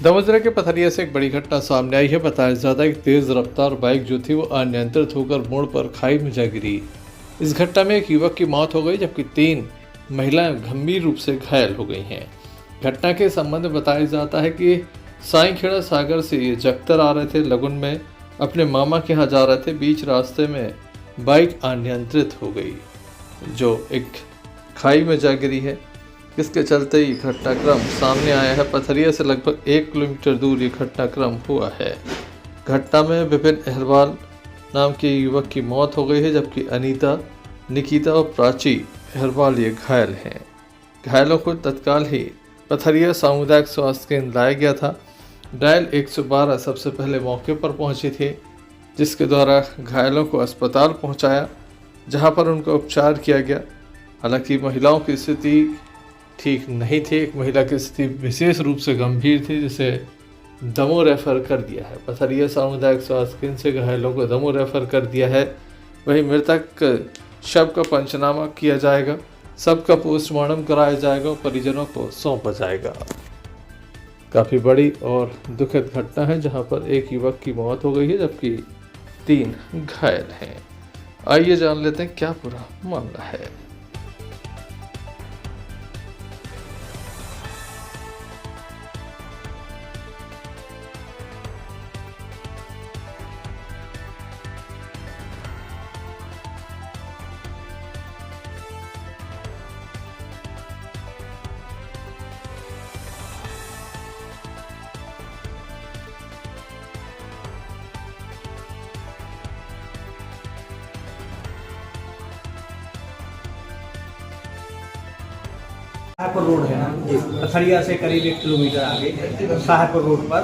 दमोह जिले के पथरिया से एक बड़ी घटना सामने आई है। बताया जाता है कि तेज रफ्तार बाइक जो थी वो अनियंत्रित होकर मोड़ पर खाई में जा गिरी। इस घटना में एक युवक की मौत हो गई जबकि 3 महिलाएं गंभीर रूप से घायल हो गई हैं। घटना के संबंध में बताया जाता है कि साईखेड़ा सागर से ये जगतर आ रहे थे, लगुन में अपने मामा के यहाँ जा रहे थे। बीच रास्ते में बाइक अनियंत्रित हो गई जो एक खाई में जा गिरी है। इसके चलते ही घटनाक्रम सामने आया है। पथरिया से लगभग 1 किलोमीटर दूर ये घटनाक्रम हुआ है। घटना में विपिन अहरवाल नाम के युवक की मौत हो गई है जबकि अनीता, निकिता और प्राची अहरवाल ये घायल हैं। घायलों को तत्काल ही पथरिया सामुदायिक स्वास्थ्य केंद्र लाया गया था। डायल 112 सबसे पहले मौके पर पहुंची थी, जिसके द्वारा घायलों को अस्पताल पहुंचाया जहां पर उनका उपचार किया गया। हालांकि महिलाओं की स्थिति ठीक नहीं थी। एक महिला की स्थिति विशेष रूप से गंभीर थी जिसे दमोह रेफर कर दिया है। पथरिया सामुदायिक स्वास्थ्य केंद्र से घायलों को दमोह रेफर कर दिया है। वहीं मृतक शव का पंचनामा किया जाएगा, सबका पोस्टमार्टम कराया जाएगा और परिजनों को सौंपा जाएगा। काफ़ी बड़ी और दुखद घटना है जहां पर एक युवक की मौत हो गई है जबकि 3 घायल हैं। आइए जान लेते हैं क्या पूरा मामला है। शाहपुर रोड है ना, पथरिया से करीब 1 किलोमीटर आगे शाहपुर रोड पर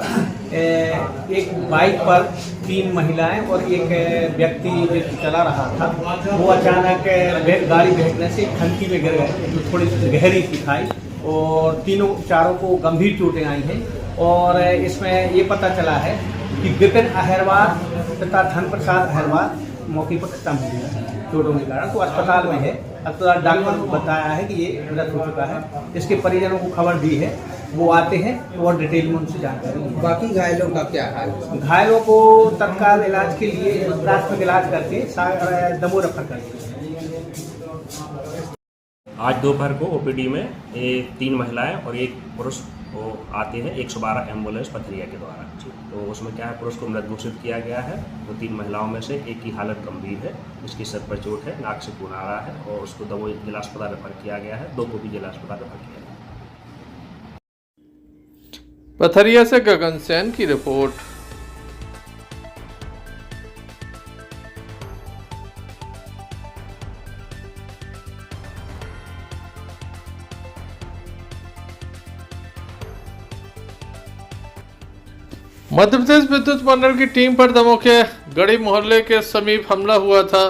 एक बाइक पर 3 महिलाएं और एक व्यक्ति जो चला रहा था वो अचानक गाड़ी बहकने से खनकी में गिर गए जो थोड़ी गहरी थी खाई और चारों को गंभीर चोटें आई हैं। और इसमें ये पता चला है कि विपिन अहरवाल तथा धनप्रसाद अहरवाल मौके पर खत्म हो गया चोटों के कारण, तो अस्पताल में है। अस्पताल डॉक्टर को बताया है कि ये मृत हो चुका है। इसके परिजनों को खबर दी है, वो आते हैं और डिटेल में उनसे जानकारी। बाकी घायलों का क्या हाल? घायलों को तत्काल इलाज के लिए प्राथमिक इलाज करके दमोह रेफर करते हैं। आज दोपहर को ओपीडी में 3 महिलाएं और 1 पुरुष वो आते हैं 112 एम्बुलेंस पथरिया के द्वारा। तो उसमें क्या है, पुरुष को मृत घोषित किया गया है। वो 3 महिलाओं में से एक की हालत गंभीर है, इसकी सर पर चोट है, नाक से खून आ रहा है और उसको दमोह जिला अस्पताल रेफर किया गया है। 2 को भी जिला अस्पताल रेफर किया गया है। पथरिया से गगन सेन की रिपोर्ट। मध्य प्रदेश विद्युत मंडल की टीम पर दमोह के गढ़ी मोहल्ले के समीप हमला हुआ था।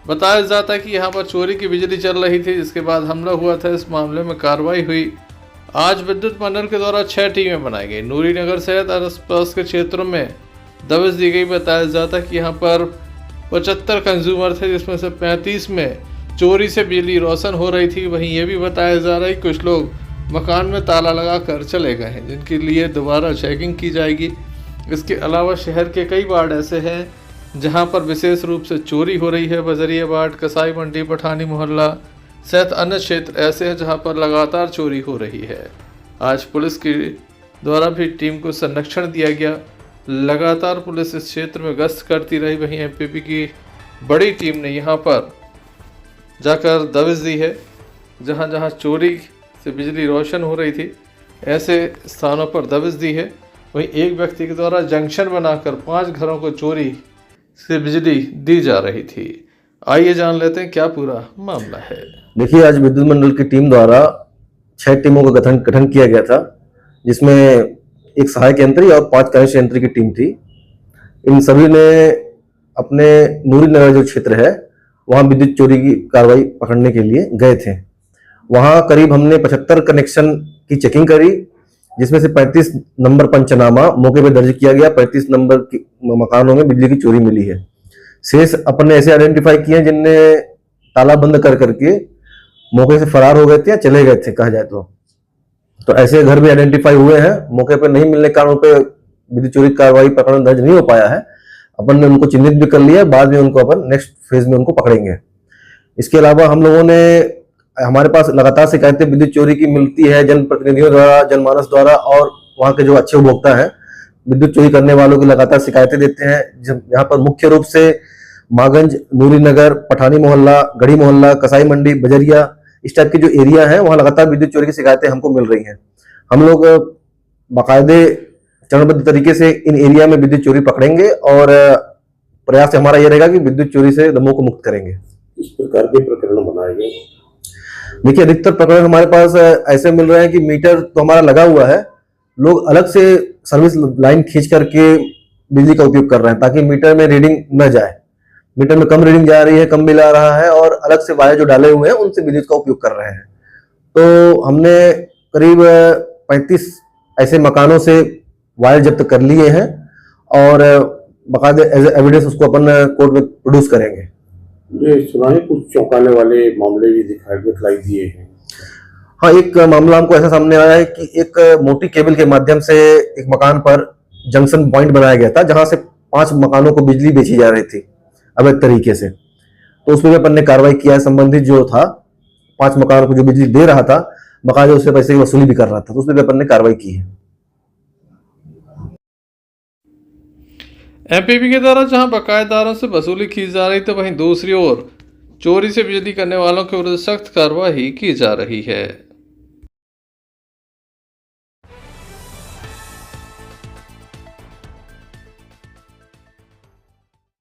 बताया जाता है कि यहां पर चोरी की बिजली चल रही थी, जिसके बाद हमला हुआ था। इस मामले में कार्रवाई हुई। आज विद्युत मंडल के द्वारा 6 टीमें बनाई गई। नूरी नगर सहित आसपास के क्षेत्रों में दबिश दी गई। बताया जाता है कि यहाँ पर 75 कंज्यूमर थे, जिसमें से 35 में चोरी से बिजली रोशन हो रही थी। वहीं ये भी बताया जा रहा है कि कुछ लोग मकान में ताला लगा कर चले गए हैं, जिनके लिए दोबारा चेकिंग की जाएगी। इसके अलावा शहर के कई वार्ड ऐसे हैं जहां पर विशेष रूप से चोरी हो रही है। बजरिया वार्ड, कसाई मंडी, पठानी मोहल्ला सहित अन्य क्षेत्र ऐसे हैं जहां पर लगातार चोरी हो रही है। आज पुलिस के द्वारा भी टीम को संरक्षण दिया गया। लगातार पुलिस इस क्षेत्र में गश्त करती रही। वहीं एमपीपी की बड़ी टीम ने यहां पर जाकर दबिश दी है। जहां जहां चोरी से बिजली रोशन हो रही थी, ऐसे स्थानों पर दबिश दी है। वहीं एक व्यक्ति के द्वारा जंक्शन बनाकर 5 घरों को चोरी से बिजली दी जा रही थी। आइए जान लेते हैं क्या पूरा मामला है। देखिए, आज विद्युत मंडल की टीम द्वारा 6 टीमों का गठन किया गया था, जिसमें एक सहायक यंत्री और 5 कनिष्ठ यंत्री की टीम थी। इन सभी ने अपने नूरी नगर जो क्षेत्र है वहां विद्युत चोरी की कार्रवाई पकड़ने के लिए गए थे। वहां करीब हमने 75 कनेक्शन की चेकिंग करी, जिसमें से 35 नंबर पंचनामा मौके पर दर्ज किया गया। 35 नंबर की मकानों में बिजली की चोरी मिली है। शेष अपन ने ऐसे आइडेंटिफाई किए जिनने ताला बंद कर करके मौके से फरार हो गए थे या चले गए थे कहा जाए तो। तो ऐसे घर भी आइडेंटिफाई हुए हैं। मौके पर नहीं मिलने के कारण पे विद्युत चोरी की कार्रवाई प्रकरण दर्ज नहीं हो पाया है। अपन ने उनको चिन्हित भी कर लिया, बाद में उनको अपन नेक्स्ट फेज में उनको पकड़ेंगे। इसके अलावा हम लोगों ने, हमारे पास लगातार शिकायतें विद्युत चोरी की मिलती है जनप्रतिनिधियों द्वारा, जनमानस द्वारा, और वहाँ के जो अच्छे उपभोक्ता हैं विद्युत चोरी करने वालों की लगातार शिकायतें देते हैं। यहाँ पर मुख्य रूप से मागंज, नूरी नगर, पठानी मोहल्ला, गढ़ी मोहल्ला, कसाई मंडी, बजरिया, इस टाइप के जो एरिया है वहाँ लगातार विद्युत चोरी की शिकायतें हमको मिल रही हैं। हम लोग बाकायदे चरणबद्ध तरीके से इन एरिया में विद्युत चोरी पकड़ेंगे और प्रयास हमारा ये रहेगा कि विद्युत चोरी से दमों को मुक्त करेंगे। इस प्रकार के प्रकरण बनाए गए। देखिए, अधिकतर प्रकरण हमारे पास ऐसे मिल रहे हैं कि मीटर तो हमारा लगा हुआ है, लोग अलग से सर्विस लाइन खींच करके बिजली का उपयोग कर रहे हैं ताकि मीटर में रीडिंग न जाए। मीटर में कम रीडिंग जा रही है, कम बिल आ रहा है, और अलग से वायर जो डाले हुए हैं उनसे विद्युत का उपयोग कर रहे हैं। तो हमने करीब 35 ऐसे मकानों से वायर जब्त कर लिए हैं और बाकायदे एज एविडेंस उसको अपन कोर्ट में प्रोड्यूस करेंगे। ये सुना है कुछ चौंकाने वाले मामले भी दिखाई दिए हैं। हाँ, एक मामला हमको ऐसा सामने आया है कि एक मोटी केबल के माध्यम से एक मकान पर जंक्शन पॉइंट बनाया गया था जहां से 5 मकानों को बिजली बेची जा रही थी अवैध तरीके से। तो उसमें भी अपन ने कार्रवाई किया है। संबंधित जो था 5 मकानों को जो बिजली दे रहा था, बाकायदे उससे पैसे की वसूली भी कर रहा था, तो उसमें भी अपन ने कार्रवाई की है। एमपीपी के द्वारा जहां बकायेदारों से वसूली की जा रही तो वहीं दूसरी ओर चोरी से बिजली करने वालों के विरुद्ध सख्त कार्रवाई की जा रही है।